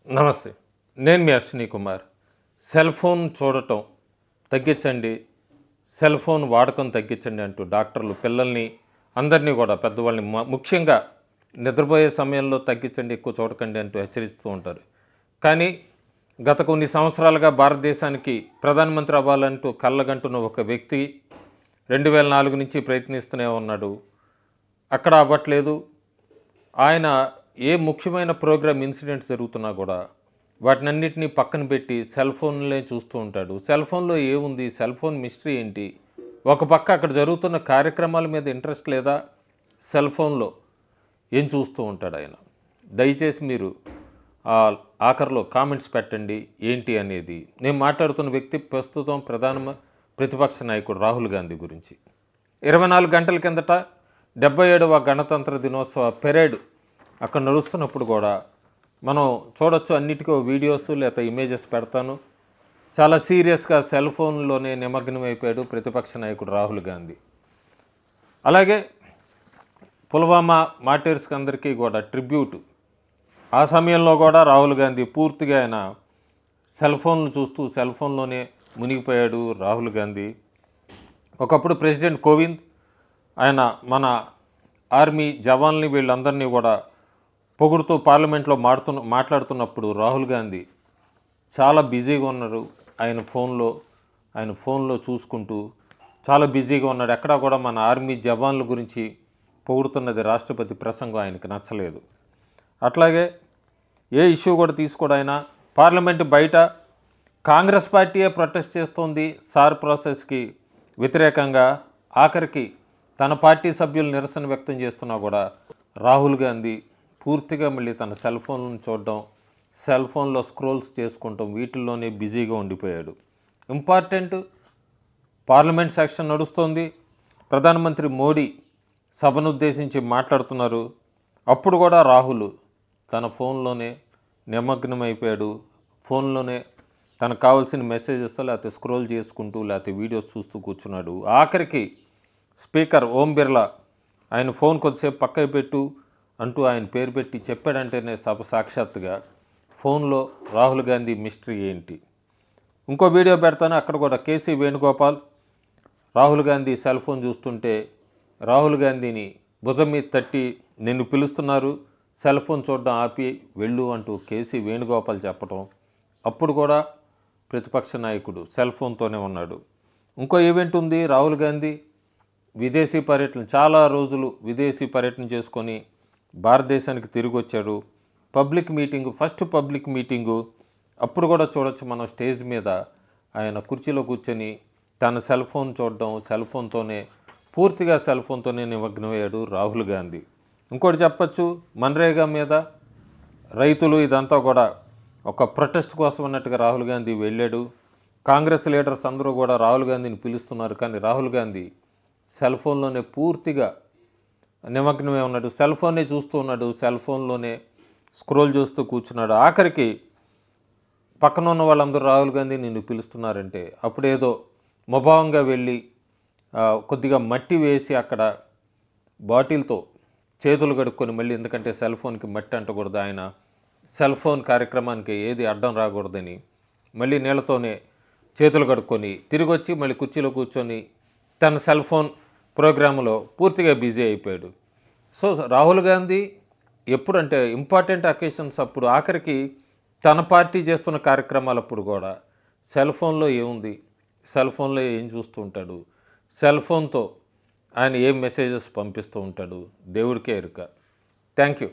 నమస్తే. నేను మీ Ashwini Kumar. Cell phone చూడటం తగ్గించండి, సెల్ ఫోన్ వాడకం తగ్గించండి అంటూ డాక్టర్లు పిల్లల్ని అందరినీ కూడా పెద్దవాళ్ళని ముఖ్యంగా నిద్రపోయే సమయంలో తగ్గించండి, ఎక్కువ చూడకండి అంటూ హెచ్చరిస్తూ ఉంటారు. కానీ గత కొన్ని సంవత్సరాలుగా భారతదేశానికి ప్రధానమంత్రి అవ్వాలంటూ కళ్ళగంటున్న ఒక వ్యక్తి 2004 నుంచి ప్రయత్నిస్తూనే ఉన్నాడు. అక్కడ అవ్వట్లేదు. ఆయన ఏ ముఖ్యమైన ప్రోగ్రామ్ ఇన్సిడెంట్స్ జరుగుతున్నా కూడా వాటినన్నిటినీ పక్కన పెట్టి సెల్ ఫోన్లే చూస్తూ ఉంటాడు. సెల్ ఫోన్లో ఏముంది, సెల్ ఫోన్ మిస్టరీ ఏంటి, ఒక పక్క అక్కడ జరుగుతున్న కార్యక్రమాల మీద ఇంట్రెస్ట్ లేదా, సెల్ ఫోన్లో ఏం చూస్తూ ఉంటాడు ఆయన. దయచేసి మీరు ఆఖరిలో కామెంట్స్ పెట్టండి ఏంటి అనేది. నేను మాట్లాడుతున్న వ్యక్తి ప్రస్తుతం ప్రతిపక్ష నాయకుడు రాహుల్ గాంధీ గురించి. 24 గంటల కిందట 77వ గణతంత్ర దినోత్సవ పెరేడ్ అక్కడ నడుస్తున్నప్పుడు కూడా మనం చూడొచ్చు. అన్నిటికీ వీడియోస్ లేదా ఇమేజెస్ పెడతాను. చాలా సీరియస్గా సెల్ ఫోన్లోనే నిమగ్నమైపోయాడు ప్రతిపక్ష నాయకుడు రాహుల్ గాంధీ. అలాగే పుల్వామా మార్టైర్స్కి అందరికీ కూడా ట్రిబ్యూట్. ఆ సమయంలో కూడా రాహుల్ గాంధీ పూర్తిగా ఆయన సెల్ ఫోన్లు చూస్తూ సెల్ ఫోన్లోనే మునిగిపోయాడు రాహుల్ గాంధీ. ఒకప్పుడు ప్రెసిడెంట్ కోవింద్ ఆయన మన ఆర్మీ జవాన్లని వీళ్ళందరినీ కూడా పొగుడుతూ పార్లమెంట్లో మాట్లాడుతున్నప్పుడు రాహుల్ గాంధీ చాలా బిజీగా ఉన్నారు. ఆయన ఫోన్లో చూసుకుంటూ చాలా బిజీగా ఉన్నాడు. ఎక్కడా కూడా మన ఆర్మీ జవాన్ల గురించి పొగుడుతున్నది రాష్ట్రపతి ప్రసంగం ఆయనకి నచ్చలేదు. అట్లాగే ఏ ఇష్యూ కూడా తీసుకోడు ఆయన. పార్లమెంటు బయట కాంగ్రెస్ పార్టీయే ప్రొటెస్ట్ చేస్తోంది సార్ ప్రాసెస్కి వ్యతిరేకంగా. ఆఖరికి తన పార్టీ సభ్యులు నిరసన వ్యక్తం చేస్తున్నా కూడా రాహుల్ గాంధీ పూర్తిగా మళ్ళీ తన సెల్ ఫోన్లను చూడడం, సెల్ ఫోన్లో స్క్రోల్స్ చేసుకుంటాం, వీటిల్లోనే బిజీగా ఉండిపోయాడు. ఇంపార్టెంట్ పార్లమెంట్ సెషన్ నడుస్తోంది. ప్రధానమంత్రి మోడీ సభను ఉద్దేశించి మాట్లాడుతున్నారు. అప్పుడు కూడా రాహుల్ తన ఫోన్లోనే నిమగ్నమైపోయాడు. ఫోన్లోనే తనకు కావాల్సిన మెసేజెస్ లేకపోతే స్క్రోల్ చేసుకుంటూ లేకపోతే వీడియోస్ చూస్తూ కూర్చున్నాడు. ఆఖరికి స్పీకర్ ఓం బిర్లా ఆయన ఫోన్ కొద్దిసేపు పక్కకు పెట్టు అంటూ ఆయన పేరు పెట్టి చెప్పాడంటేనే సభ సాక్షాత్తుగా ఫోన్లో రాహుల్ గాంధీ మిస్టరీ ఏంటి. ఇంకో వీడియో పెడతాను. అక్కడ కూడా కేసీ వేణుగోపాల్ రాహుల్ గాంధీ సెల్ ఫోన్ చూస్తుంటే రాహుల్ గాంధీని భుజం మీద తట్టి నిన్ను పిలుస్తున్నారు, సెల్ ఫోన్ చూడడం ఆపి వెళ్ళు అంటూ కేసీ వేణుగోపాల్ చెప్పటం. అప్పుడు కూడా ప్రతిపక్ష నాయకుడు సెల్ ఫోన్తోనే ఉన్నాడు. ఇంకో ఈవెంట్ ఉంది. రాహుల్ గాంధీ విదేశీ పర్యటన, చాలా రోజులు విదేశీ పర్యటన చేసుకొని భారతదేశానికి తిరిగి వచ్చాడు. ఫస్ట్ పబ్లిక్ మీటింగు అప్పుడు కూడా చూడొచ్చు మనం స్టేజ్ మీద ఆయన కుర్చీలో కూర్చొని తన సెల్ ఫోన్ చూడడం, పూర్తిగా సెల్ ఫోన్తోనే నిమగ్నమయ్యాడు రాహుల్ గాంధీ. ఇంకోటి చెప్పచ్చు, మన్రేగా మీద రైతులు ఇదంతా కూడా ఒక ప్రొటెస్ట్ కోసం అన్నట్టుగా రాహుల్ గాంధీ వెళ్ళాడు. కాంగ్రెస్ లీడర్స్ అందరూ కూడా రాహుల్ గాంధీని పిలుస్తున్నారు. కానీ రాహుల్ గాంధీ సెల్ ఫోన్లోనే పూర్తిగా నిమగ్నమే ఉన్నాడు. సెల్ ఫోన్నే చూస్తూ ఉన్నాడు. సెల్ ఫోన్లోనే స్క్రోల్ చేస్తూ కూర్చున్నాడు. ఆఖరికి పక్కన ఉన్న వాళ్ళందరూ రాహుల్ గాంధీ నిన్ను పిలుస్తున్నారంటే అప్పుడేదో ముభావంగా వెళ్ళి కొద్దిగా మట్టి వేసి అక్కడ బాటిల్తో చేతులు కడుక్కొని మళ్ళీ, ఎందుకంటే సెల్ ఫోన్కి మట్టి అంటకూడదు, ఆయన సెల్ ఫోన్ కార్యక్రమానికి ఏది అడ్డం రాకూడదని మళ్ళీ నీళ్ళతోనే చేతులు కడుక్కొని తిరిగి వచ్చి మళ్ళీ కుర్చీలో కూర్చొని తన సెల్ ఫోన్ ప్రోగ్రాంలో పూర్తిగా బిజీ అయిపోయాడు. సో రాహుల్ గాంధీ ఎప్పుడంటే ఇంపార్టెంట్ అకేషన్స్ అప్పుడు, ఆఖరికి తన పార్టీ చేస్తున్న కార్యక్రమాలప్పుడు కూడా సెల్ ఫోన్లో ఏముంది, సెల్ ఫోన్లో ఏం చూస్తూ ఉంటాడు, సెల్ ఫోన్తో ఆయన ఏం మెసేజెస్ పంపిస్తూ ఉంటాడు, దేవుడికే ఎరుక. Thank you.